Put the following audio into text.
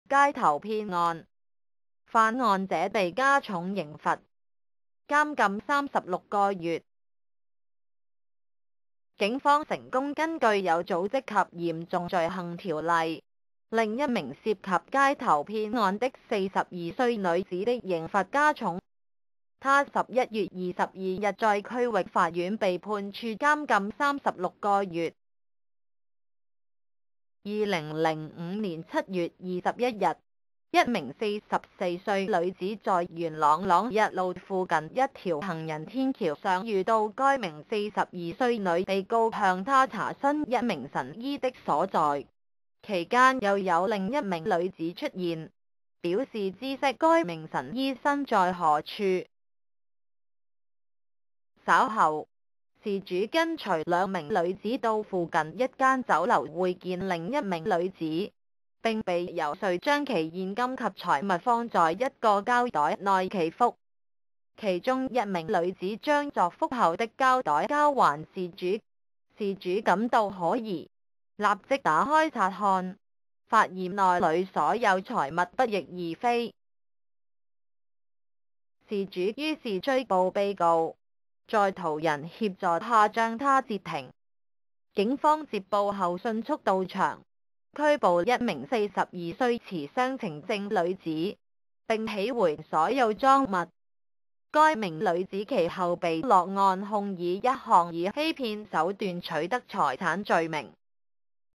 街頭騙案，犯案者被加重刑罰，監禁36個月。警方成功根據有組織及嚴重罪行條例，另一名涉及街頭騙案的42歲女子的刑罰加重。她11月22日在區域法院被判處監禁36個月。2005年7月21日，一名44歲女子在元朗朗日路附近一條行人天橋上遇到該名42歲女被告，向她查詢一名神醫的所在，期間又有另一名女子出現，表示知悉該名神醫身在何處。稍後，事主跟隨兩名女子到附近一間酒樓會見另一名女子，並被遊說將其現金及財物放在一個膠袋內祈福。其中一名女子將作福後的膠袋交還事主，事主感到可疑，立即打開察看，發現內裏所有財物不翼而飛。事主於是追捕被告，在途人協助下將他截停。警方接報後迅速到場，拘捕一名42歲持雙程證女子，並起回所有贓物。該名女子其後被落案控以一項以欺騙手段取得財產罪名。